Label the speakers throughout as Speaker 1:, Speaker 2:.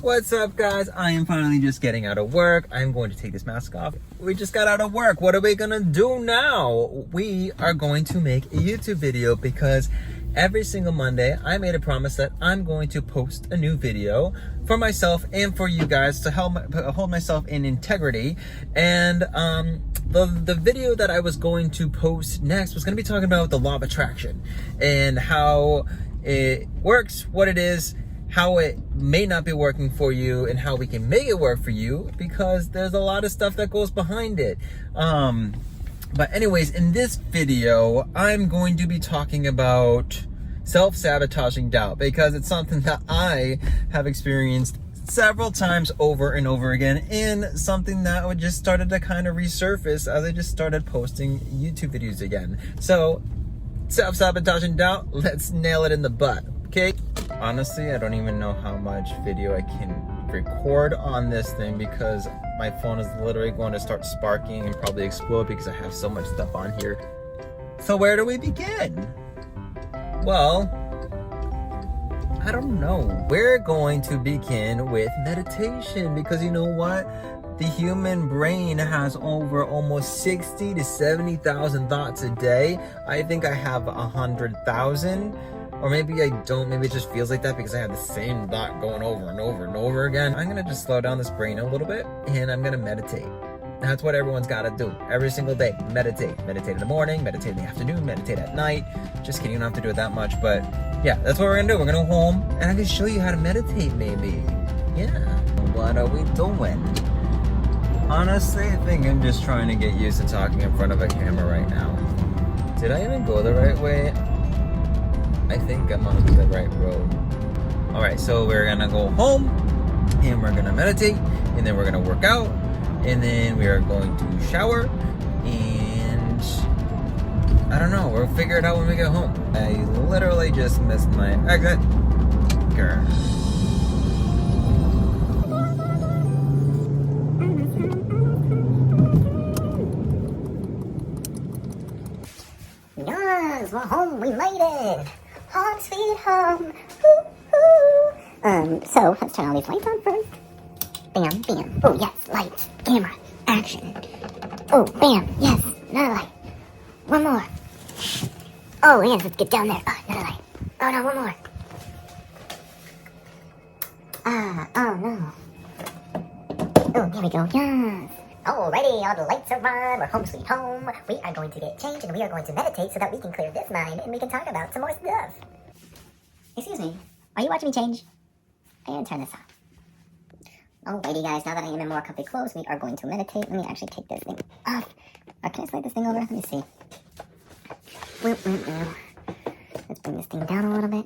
Speaker 1: What's up, guys? I am finally just getting out of work. I'm going to take this mask off. We just got out of work. What are we gonna do now? We are going to make a YouTube video because every single Monday I made a promise that I'm going to post a new video for myself and for you guys to help hold myself in integrity. And the video that I was going to post next was going to be talking about the law of attraction and how it works, what it is, how it may not be working for you, and how we can make it work for you, because there's a lot of stuff that goes behind it. But anyways, in this video, I'm going to be talking about self-sabotaging doubt, because it's something that I have experienced several times over and over again, and something that would just started to kind of resurface as I just started posting YouTube videos again. So, self-sabotaging doubt, let's nail it in the butt, okay? Honestly, I don't even know how much video I can record on this thing, because my phone is literally going to start sparking and probably explode because I have so much stuff on here. So where do we begin? Well, I don't know. We're going to begin with meditation, because you know what? The human brain has over almost 60 to 70,000 thoughts a day. I think I have 100,000. Or maybe I don't, maybe it just feels like that because I have the same thought going over and over and over again. I'm gonna just slow down this brain a little bit, and I'm gonna meditate. That's what everyone's gotta do every single day. Meditate. Meditate in the morning, meditate in the afternoon, meditate at night. Just kidding, you don't have to do it that much, but yeah, that's what we're gonna do. We're gonna go home, and I'm gonna show you how to meditate, maybe. Yeah, what are we doing? Honestly, I think I'm just trying to get used to talking in front of a camera right now. Did I even go the right way? I think I'm on the right road. All right, so we're gonna go home and we're gonna meditate, and then we're gonna work out, and then we are going to shower, and I don't know, we'll figure it out when we get home. I literally just missed my exit. Girl.
Speaker 2: Yes, we're home, we made it! Home sweet home. Woo-hoo. So let's turn all these lights on first. Bam, bam. Oh yes, lights, camera, action. Oh, bam, yes, another light. One more. Oh yes, let's get down there. Oh, another light. Oh no, one more. Oh no. Oh, there we go, yes. Alrighty, all the lights are on, we're home sweet home. We are going to get changed and we are going to meditate so that we can clear this mind and we can talk about some more stuff. Excuse me, are you watching me change? I'm gonna turn this off. Alrighty guys, now that I am in more comfy clothes, we are going to meditate. Let me actually take this thing off. Can I slide this thing over? Let me see. Let's bring this thing down a little bit.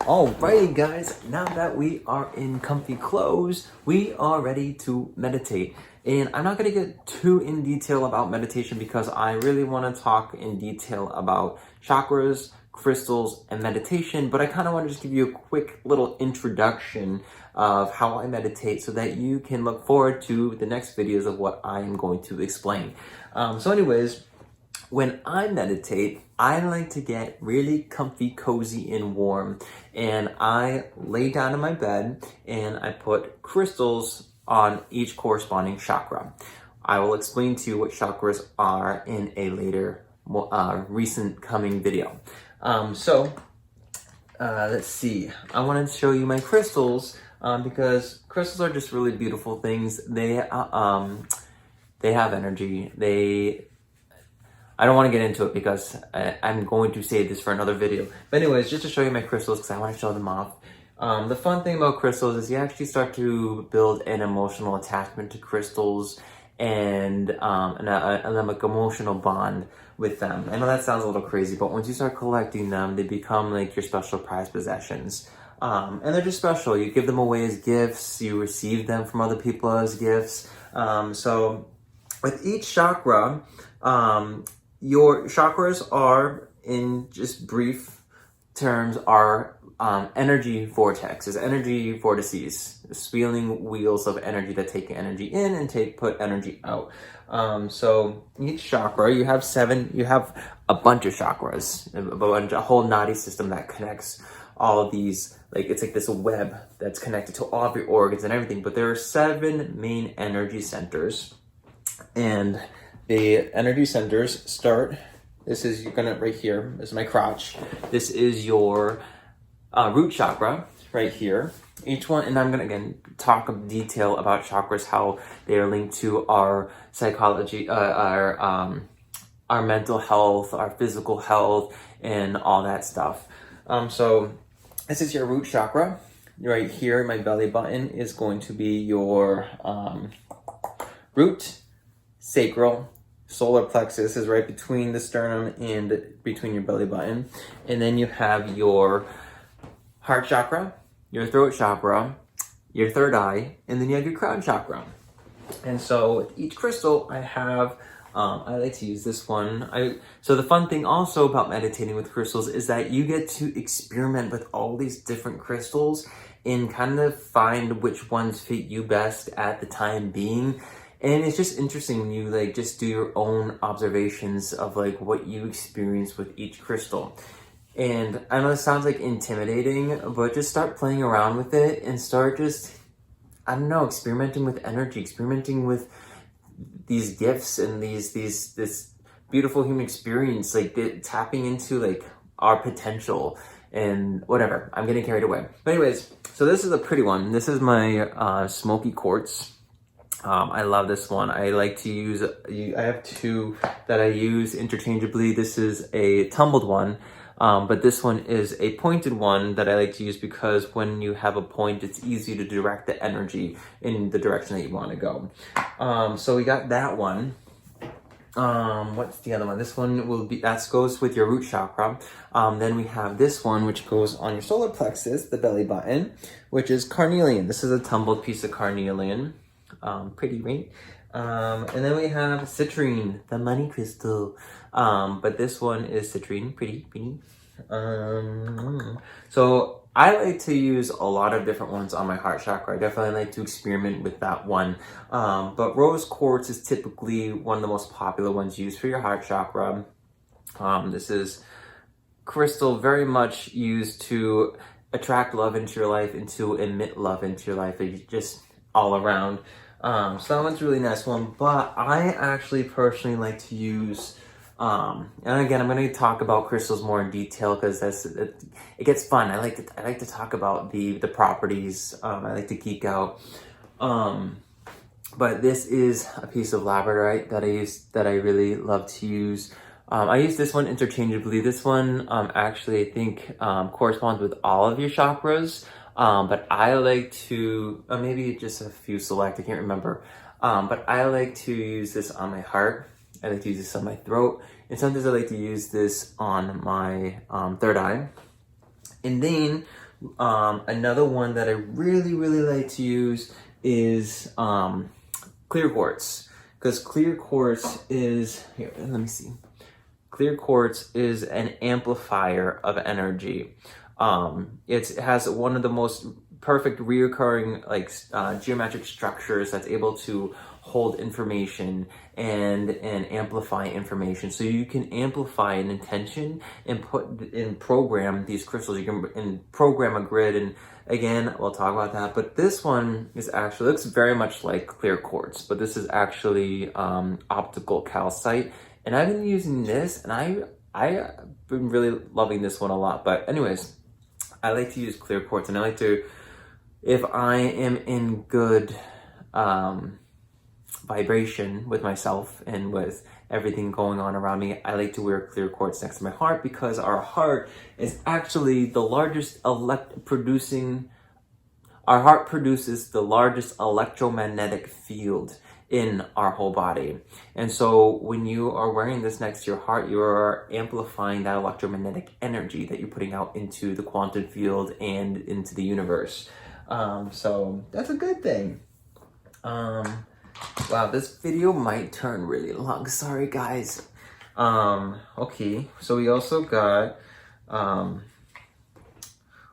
Speaker 1: Alrighty guys, now that we are in comfy clothes, we are ready to meditate. And I'm not going to get too in detail about meditation because I really want to talk in detail about chakras, crystals, and meditation, but I kind of want to just give you a quick little introduction of how I meditate so that you can look forward to the next videos of what I am going to explain. So anyways, when I meditate, I like to get really comfy, cozy, and warm. And I lay down in my bed and I put crystals on each corresponding chakra. I will explain to you what chakras are in a later, recent coming video. Let's see. I wanted to show you my crystals because crystals are just really beautiful things. They have energy. I don't want to get into it because I'm going to save this for another video. But anyways, just to show you my crystals because I want to show them off. The fun thing about crystals is you actually start to build an emotional attachment to crystals and an emotional bond with them. I know that sounds a little crazy, but once you start collecting them, they become like your special prized possessions. And they're just special. You give them away as gifts. You receive them from other people as gifts. So with each chakra, your chakras are, in just brief terms, are energy vortexes, energy vortices, spinning wheels of energy that take energy in and put energy out. So each chakra, you have a bunch of chakras, a whole nadi system that connects all these, like, it's like this web that's connected to all of your organs and everything. But there are 7 main energy centers, and the energy centers start. This is, you're gonna, right here, this is my crotch. This is your root chakra right here. Each one, and I'm gonna again talk in detail about chakras, how they are linked to our psychology, our mental health, our physical health, and all that stuff. So this is your root chakra. Right here, my belly button is going to be your root, sacral, solar plexus is right between the sternum and between your belly button. And then you have your heart chakra, your throat chakra, your third eye, and then you have your crown chakra. And so with each crystal, I have, I like to use this one. So the fun thing also about meditating with crystals is that you get to experiment with all these different crystals and kind of find which ones fit you best at the time being. And it's just interesting when you like just do your own observations of like what you experience with each crystal. And I know it sounds like intimidating, but just start playing around with it and start just, I don't know, experimenting with energy, experimenting with these gifts and this beautiful human experience, like tapping into like our potential and whatever. I'm getting carried away. But anyways, so this is a pretty one. This is my smoky quartz. I love this one. I like to use, I have 2 that I use interchangeably. This is a tumbled one, but this one is a pointed one that I like to use because when you have a point, it's easy to direct the energy in the direction that you want to go. So we got that one. What's the other one? This one will be, that goes with your root chakra. Then we have this one, which goes on your solar plexus, the belly button, which is carnelian. This is a tumbled piece of carnelian. Pretty, right? And then we have citrine, the money crystal. But this one is citrine, pretty. So I like to use a lot of different ones on my heart chakra. I definitely like to experiment with that one. But rose quartz is typically one of the most popular ones used for your heart chakra. This is crystal very much used to attract love into your life and to emit love into your life. It's just all around. So that one's a really nice one, but I actually personally like to use, and again, I'm going to talk about crystals more in detail because it gets fun. I like to talk about the properties. I like to geek out. But this is a piece of labradorite that I really love to use. I use this one interchangeably. This one, actually, I think, corresponds with all of your chakras. But I like to, maybe just a few select, I can't remember. But I like to use this on my heart. I like to use this on my throat. And sometimes I like to use this on my third eye. And then another one that I really, really like to use is clear quartz. Because clear quartz is, here, let me see. Clear quartz is an amplifier of energy. It has one of the most perfect reoccurring geometric structures that's able to hold information and amplify information. So you can amplify an intention and program these crystals. You can program a grid, and again, we'll talk about that. But this one is actually looks very much like clear quartz, but this is actually optical calcite. And I've been using this, and I've been really loving this one a lot. But anyways, I like to use clear quartz, and I like to, if I am in good vibration with myself and with everything going on around me, I like to wear clear quartz next to my heart because our heart is actually the largest our heart produces the largest electromagnetic field in our whole body. And so when you are wearing this next to your heart, you are amplifying that electromagnetic energy that you're putting out into the quantum field and into the universe. So that's a good thing. Wow, this video might turn really long. Sorry, guys. Okay, so we also got,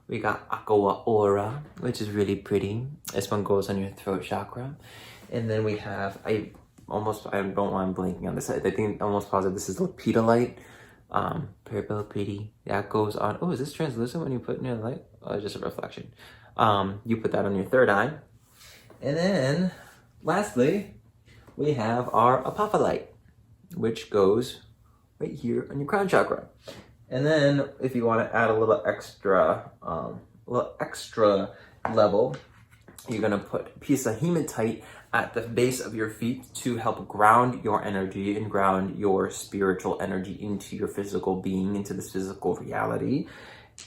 Speaker 1: we got Aqua Aura, which is really pretty. This one goes on your throat chakra. And then we have, I don't know why I'm blanking on this. I think almost positive this is lepidolite. Pretty. That goes on. Oh, is this translucent when you put it in the light? Oh, it's just a reflection. You put that on your third eye. And then, lastly, we have our apophyllite, which goes right here on your crown chakra. And then, if you want to add a little extra level, you're gonna put a piece of hematite at the base of your feet to help ground your energy and ground your spiritual energy into your physical being, into this physical reality.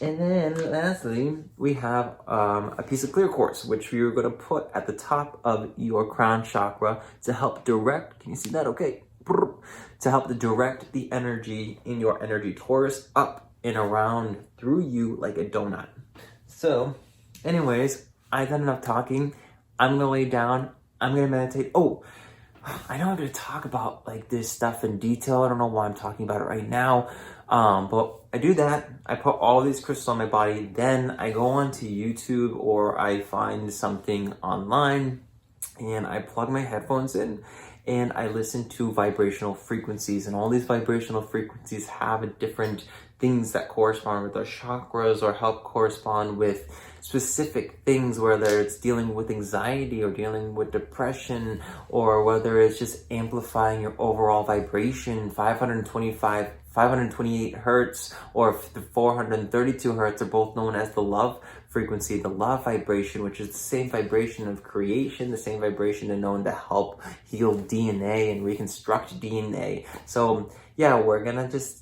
Speaker 1: And then lastly, we have a piece of clear quartz, which you're gonna put at the top of your crown chakra to help direct, can you see that? Okay. To help to direct the energy in your energy torus up and around through you like a donut. So, anyways, I've done enough talking. I'm gonna lay down. I'm gonna meditate. Oh, I know I'm gonna talk about like this stuff in detail. I don't know why I'm talking about it right now. But I do that. I put all these crystals on my body. Then I go onto YouTube or I find something online and I plug my headphones in and I listen to vibrational frequencies. And all these vibrational frequencies have different things that correspond with our chakras or help correspond with specific things, whether it's dealing with anxiety or dealing with depression, or whether it's just amplifying your overall vibration. 528 hertz or the 432 hertz are both known as the love frequency, the love vibration, which is the same vibration of creation, the same vibration known to help heal DNA and reconstruct DNA. So yeah, we're gonna just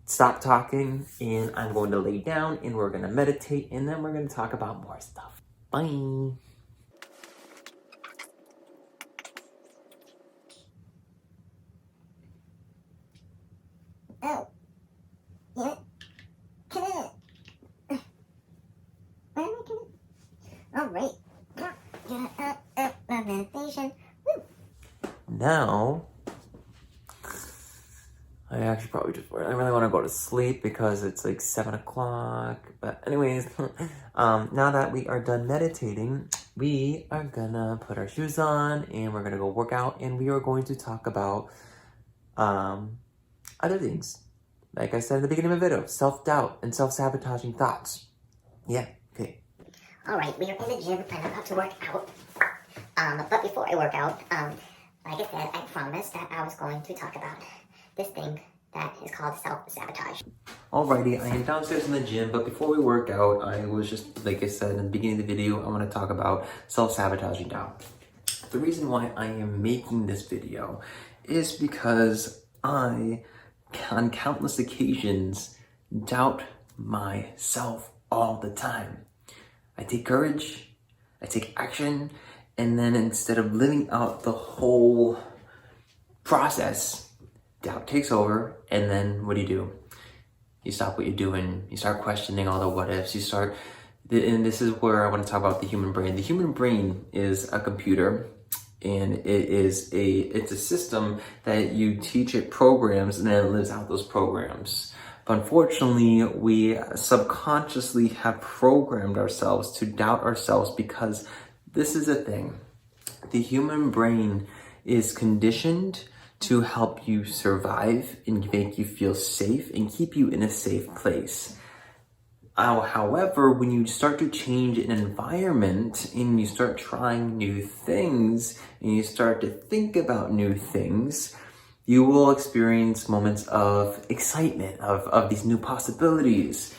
Speaker 1: stop talking and I'm going to lay down and we're gonna meditate and then we're gonna talk about more stuff. Bye.
Speaker 2: Oh. Yeah. Come on. Where am I coming? All right. Meditation. Woo.
Speaker 1: Now, I actually probably just, I really want to go to sleep because it's like 7 o'clock. But anyways, now that we are done meditating, we are gonna put our shoes on and we're gonna go work out and we are going to talk about other things. Like I said at the beginning of the video, self-doubt and self-sabotaging thoughts. Yeah, okay.
Speaker 2: All right, we are in the gym and I'm about to work out. But before I work out, like I said, I promised that I was going to talk about this thing that is called self-sabotage.
Speaker 1: Alrighty, I am downstairs in the gym, but before we work out, I was just, like I said in the beginning of the video, I want to talk about self-sabotaging doubt. The reason why I am making this video is because I, on countless occasions, doubt myself all the time. I take courage, I take action, and then instead of living out the whole process, doubt takes over, and then what do? You stop what you're doing, you start questioning all the what ifs, you start, and this is where I want to talk about the human brain. The human brain is a computer, and it's a system that you teach it programs, and then it lives out those programs. But unfortunately, we subconsciously have programmed ourselves to doubt ourselves because this is a thing. The human brain is conditioned to help you survive and make you feel safe and keep you in a safe place. However, when you start to change an environment and you start trying new things and you start to think about new things, you will experience moments of excitement, of these new possibilities.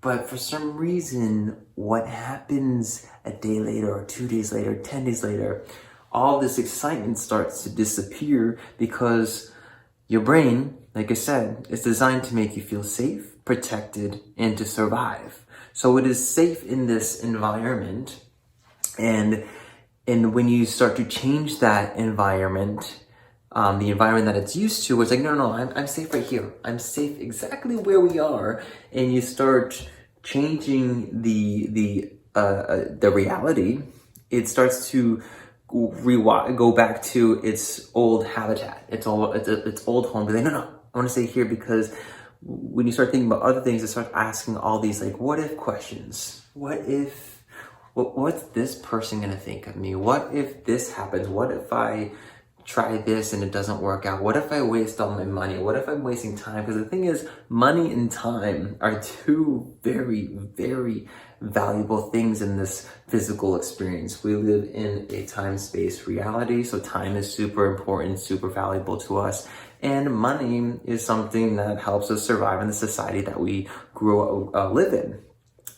Speaker 1: But for some reason, what happens a day later or 2 days later, 10 days later, all this excitement starts to disappear because your brain, like I said, is designed to make you feel safe, protected, and to survive. So it is safe in this environment. And when you start to change that environment, the environment that it's used to, it's like, no, I'm safe right here. I'm safe exactly where we are. And you start changing the reality. It starts to go back to its old habitat, its old home. But no, I want to stay here because when you start thinking about other things, it starts asking all these like what if questions. What's this person gonna think of me? What if this happens? What if I try this and it doesn't work out? What if I waste all my money? What if I'm wasting time? Because the thing is, money and time are two very, very valuable things in this physical experience. We live in a time-space reality, so time is super important, super valuable to us. And money is something that helps us survive in the society that we live in.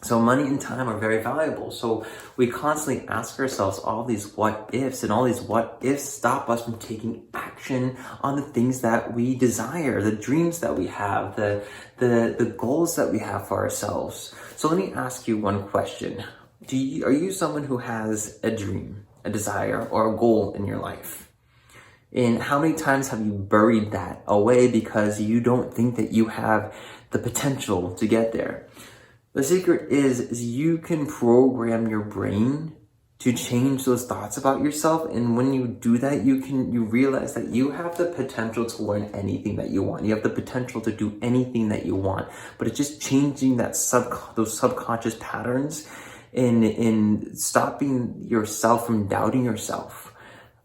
Speaker 1: So money and time are very valuable. So we constantly ask ourselves all these what ifs, and all these what ifs stop us from taking action on the things that we desire, the dreams that we have, the goals that we have for ourselves. So let me ask you one question. Are you someone who has a dream, a desire, or a goal in your life? And how many times have you buried that away because you don't think that you have the potential to get there? The secret is you can program your brain to change those thoughts about yourself. And when you do that, you realize that you have the potential to learn anything that you want. You have the potential to do anything that you want, but it's just changing those subconscious patterns and stopping yourself from doubting yourself.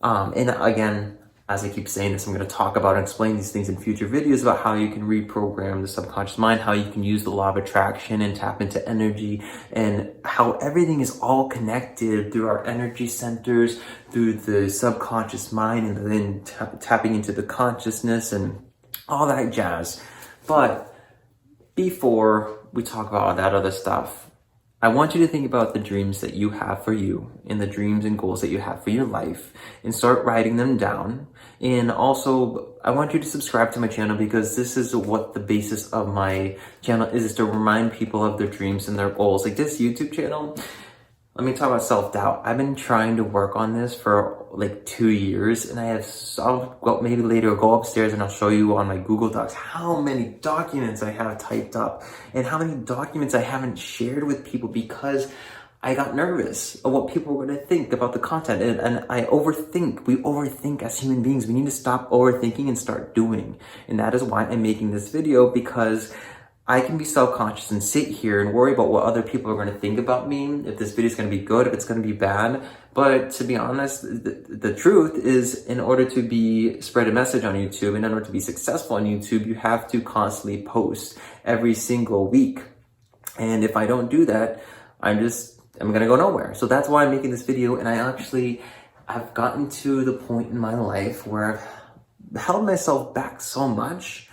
Speaker 1: And again, as I keep saying this, I'm going to talk about and explain these things in future videos about how you can reprogram the subconscious mind, how you can use the law of attraction and tap into energy, and how everything is all connected through our energy centers, through the subconscious mind, and then tapping into the consciousness and all that jazz. But before we talk about all that other stuff, I want you to think about the dreams that you have for you and the dreams and goals that you have for your life, and start writing them down. And also, I want you to subscribe to my channel, because this is what the basis of my channel is to remind people of their dreams and their goals. Like this YouTube channel, let me talk about self-doubt. I've been trying to work on this for like 2 years, and maybe later I'll go upstairs and I'll show you on my Google Docs how many documents I have typed up and how many documents I haven't shared with people because I got nervous of what people were going to think about the content. And I overthink. We overthink as human beings. We need to stop overthinking and start doing. And that is why I'm making this video, because I can be self-conscious and sit here and worry about what other people are going to think about me, if this video is going to be good, if it's going to be bad. But to be honest, the truth is, in order to spread a message on YouTube, and in order to be successful on YouTube, you have to constantly post every single week. And if I don't do that, I'm going to go nowhere. So that's why I'm making this video. And I've gotten to the point in my life where I've held myself back so much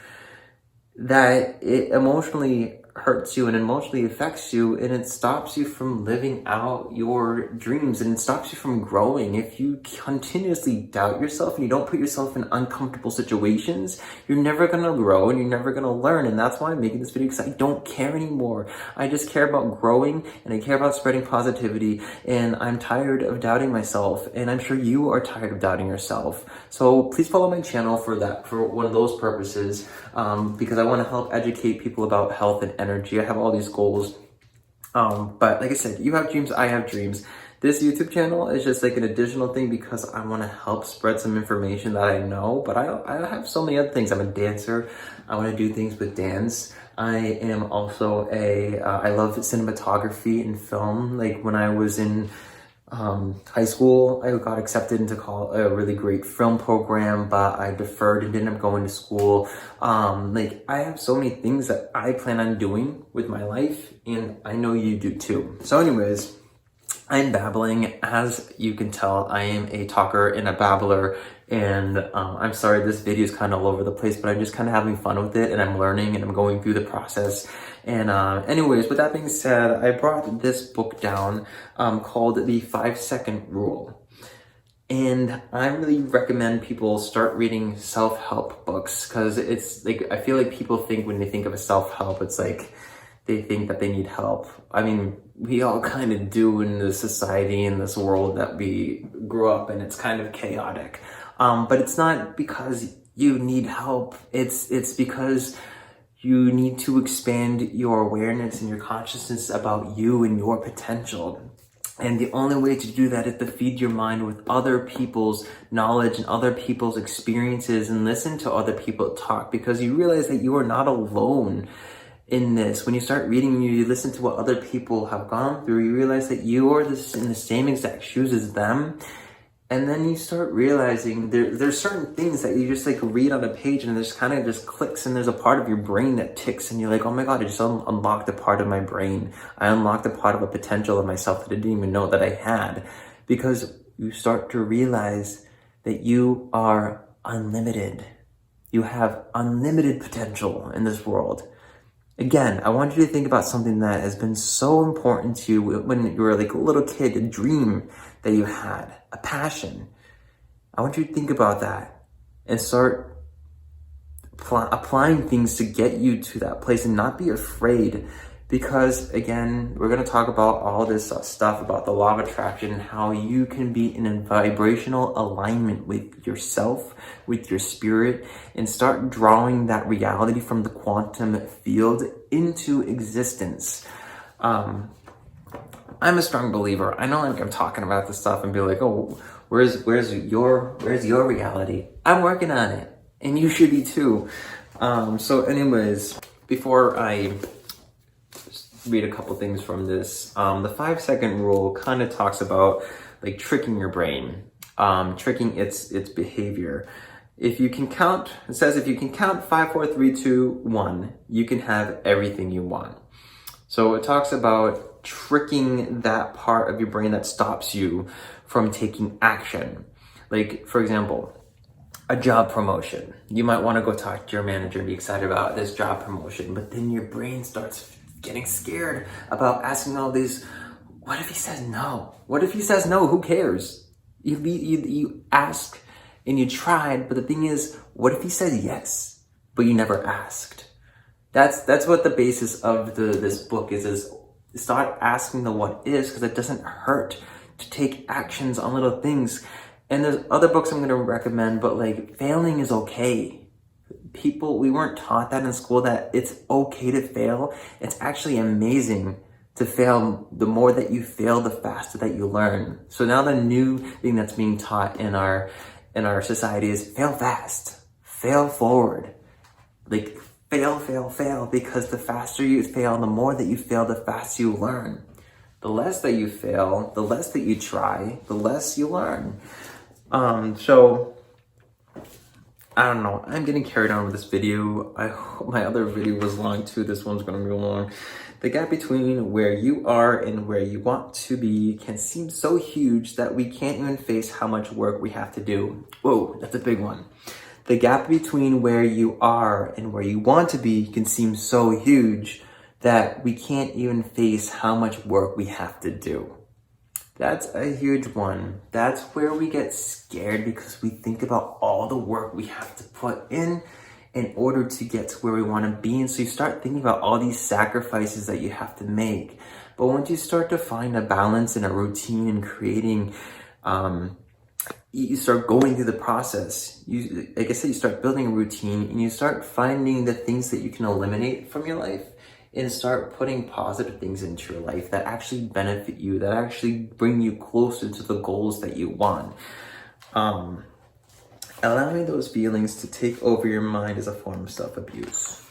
Speaker 1: that it emotionally hurts you and emotionally affects you, and it stops you from living out your dreams, and it stops you from growing. If you continuously doubt yourself and you don't put yourself in uncomfortable situations, you're never going to grow and you're never going to learn. And that's why I'm making this video, because I don't care anymore. I just care about growing, and I care about spreading positivity, and I'm tired of doubting myself, and I'm sure you are tired of doubting yourself. So please follow my channel for one of those purposes, because I want to help educate people about health and energy. I have all these goals. But like I said, you have dreams, I have dreams. This YouTube channel is just like an additional thing because I want to help spread some information that I know, but I have so many other things. I'm a dancer. I want to do things with dance. I am also I love cinematography and film. Like when I was in high school, I got accepted into a really great film program, but I deferred and didn't end up going to school. Like I have so many things that I plan on doing with my life, and I know you do too. So anyways, I'm babbling. As you can tell, I am a talker and a babbler, and I'm sorry this video is kind of all over the place, but I'm just kind of having fun with it, and I'm learning and I'm going through the process. And anyways, with that being said, I brought this book down called The 5-Second Rule. And I really recommend people start reading self-help books, because it's like, I feel like people think when they think of a self-help, it's like they think that they need help. I mean, we all kind of do in this society, in this world that we grew up in. It's kind of chaotic. But it's not because you need help. It's because you need to expand your awareness and your consciousness about you and your potential. And the only way to do that is to feed your mind with other people's knowledge and other people's experiences, and listen to other people talk, because you realize that you are not alone in this. When you start reading, you listen to what other people have gone through, you realize that you are in the same exact shoes as them. And then you start realizing there's certain things that you just like read on a page and there's kind of just clicks, and there's a part of your brain that ticks and you're like, oh my God, I just unlocked a part of my brain. I unlocked a part of a potential of myself that I didn't even know that I had, because you start to realize that you are unlimited. You have unlimited potential in this world. Again, I want you to think about something that has been so important to you when you were like a little kid, a dream that you had, a passion. I want you to think about that and start applying things to get you to that place, and not be afraid. Because again, we're going to talk about all this stuff about the law of attraction, how you can be in a vibrational alignment with yourself, with your spirit, and start drawing that reality from the quantum field into existence. I'm a strong believer. I know, like, I'm talking about this stuff and be like, oh, where's your reality? I'm working on it, and you should be too. So anyways, before I read a couple things from this, the 5-second rule kind of talks about like tricking your brain, tricking its behavior. If you can count, it says if you can count 5, 4, 3, 2, 1, you can have everything you want. So it talks about tricking that part of your brain that stops you from taking action. Like, for example, a job promotion. You might want to go talk to your manager and be excited about this job promotion, but then your brain starts getting scared about asking all these, what if he says no? What if he says no? Who cares? You ask and you tried, but the thing is, what if he said yes, but you never asked? That's what the basis of this book is start asking the what is, because it doesn't hurt to take actions on little things. And there's other books I'm going to recommend, but like, failing is okay. We weren't taught that in school, that it's okay to fail. It's actually amazing to fail. The more that you fail, the faster that you learn. So now the new thing that's being taught in our society is fail fast, fail forward. Like, fail, because the faster you fail, the more that you fail, the faster you learn. The less that you fail, the less that you try, the less you learn. So I don't know, I'm getting carried on with this video. I hope my other video was long too. This one's gonna be long. The gap between where you are and where you want to be can seem so huge that we can't even face how much work we have to do. Whoa, that's a big one. The gap between where you are and where you want to be can seem so huge that we can't even face how much work we have to do. That's a huge one. That's where we get scared, because we think about all the work we have to put in order to get to where we want to be. And so you start thinking about all these sacrifices that you have to make. But once you start to find a balance and a routine and creating, you start going through the process. Like I said, you start building a routine and you start finding the things that you can eliminate from your life, and start putting positive things into your life that actually benefit you, that actually bring you closer to the goals that you want. Allowing those feelings to take over your mind is a form of self-abuse.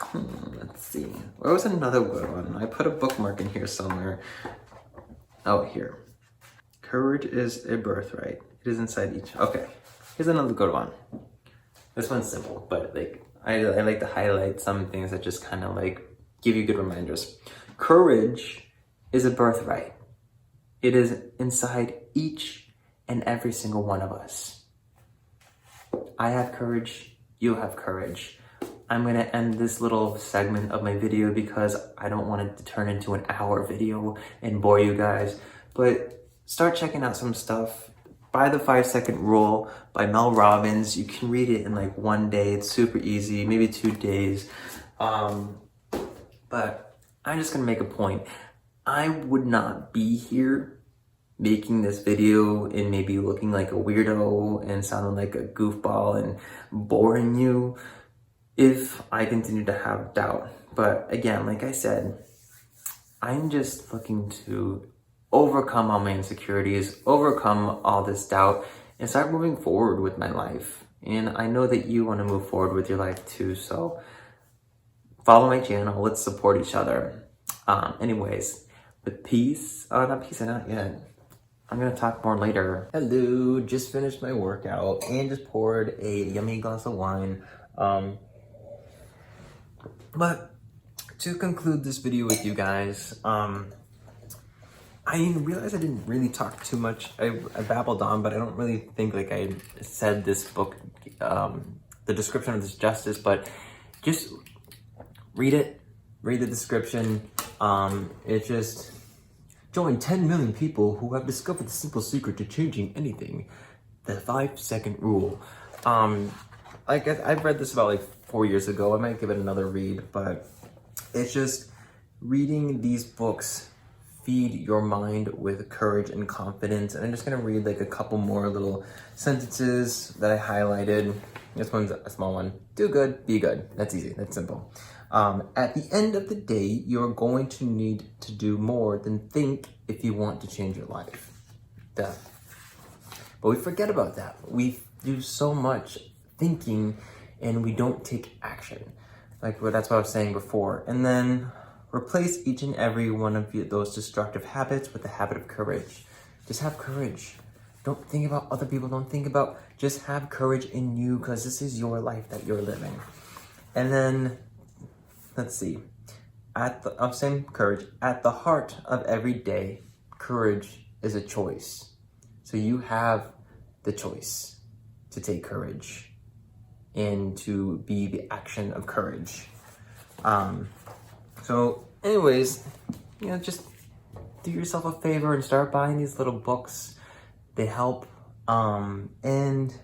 Speaker 1: Let's see. Where was another good one? I put a bookmark in here somewhere. Oh, here. Courage is a birthright. It is inside each. Okay. Here's another good one. This one's simple, but like I like to highlight some things that just kind of like give you good reminders. Courage is a birthright. It is inside each and every single one of us. I have courage. You have courage. I'm going to end this little segment of my video because I don't want it to turn into an hour video and bore you guys. But start checking out some stuff. Buy the 5-second rule by Mel Robbins. You can read it in like one day. It's super easy, maybe 2 days. But I'm just gonna make a point. I would not be here making this video and maybe looking like a weirdo and sounding like a goofball and boring you if I continue to have doubt. But again, like I said, I'm just looking to overcome all my insecurities, overcome all this doubt, and start moving forward with my life. And I know that you want to move forward with your life too, so follow my channel. Let's support each other. Anyways, but peace. Oh, not peace, not yet. I'm gonna talk more later. Hello, just finished my workout and just poured a yummy glass of wine. But to conclude this video with you guys, I realized I didn't really talk too much. I babbled on, but I don't really think like I said this book, the description of this justice, but just read it, read the description. It just join 10 million people who have discovered the simple secret to changing anything, the 5-second rule. Like I've read this about like 4 years ago. I might give it another read, but it's just reading these books feed your mind with courage and confidence. And I'm just gonna read like a couple more little sentences that I highlighted. This one's a small one. Do good, be good. That's easy, that's simple. At the end of the day, you're going to need to do more than think if you want to change your life. Duh. But we forget about that. We do so much thinking and we don't take action. Like, well, that's what I was saying before. And then replace each and every one of those destructive habits with the habit of courage. Just have courage. Don't think about other people. Don't think about, just have courage in you, because this is your life that you're living. And then, let's see. Same courage. At the heart of every day, courage is a choice. So you have the choice to take courage and to be the action of courage. So anyways, just do yourself a favor and start buying these little books. They help. And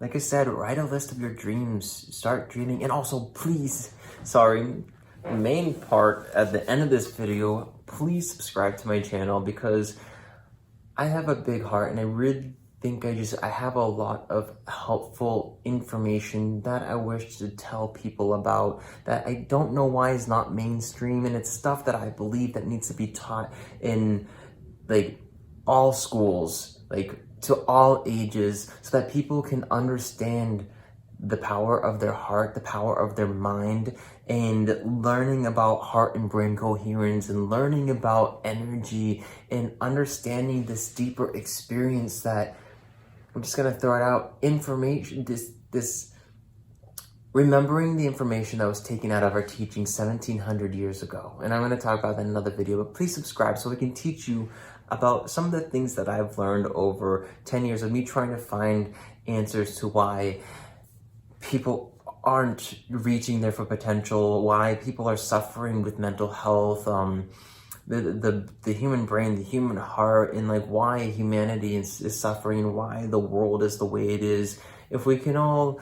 Speaker 1: like I said, write a list of your dreams, start dreaming. And also please, main part at the end of this video, please subscribe to my channel, because I have a big heart and I really think I have a lot of helpful information that I wish to tell people about that I don't know why is not mainstream, and it's stuff that I believe that needs to be taught in like all schools, like to all ages, so that people can understand the power of their heart, the power of their mind, and learning about heart and brain coherence, and learning about energy, and understanding this deeper experience that I'm just gonna throw it out. Information, remembering the information that was taken out of our teaching 1700 years ago. And I'm gonna talk about that in another video, but please subscribe so we can teach you about some of the things that I've learned over 10 years of me trying to find answers to why people aren't reaching their full potential, why people are suffering with mental health, the human brain, the human heart, and like why humanity is suffering, why the world is the way it is. If we can all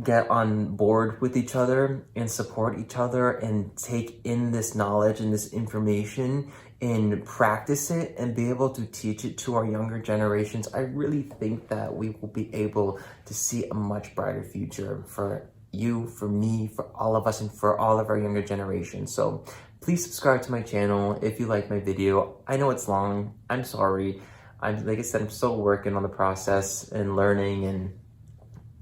Speaker 1: get on board with each other and support each other and take in this knowledge and this information and practice it and be able to teach it to our younger generations, I really think that we will be able to see a much brighter future for you, for me, for all of us, and for all of our younger generations. So please subscribe to my channel if you like my video. I know it's long, I'm sorry. Like I said, I'm still working on the process and learning,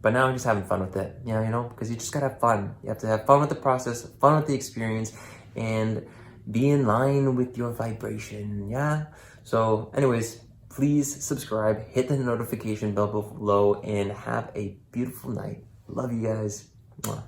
Speaker 1: but now I'm just having fun with it, because you just gotta have fun. You have to have fun with the process, fun with the experience, and be in line with your vibration, yeah? So anyways, please subscribe, hit the notification bell below, and have a beautiful night. Love you guys. Mwah.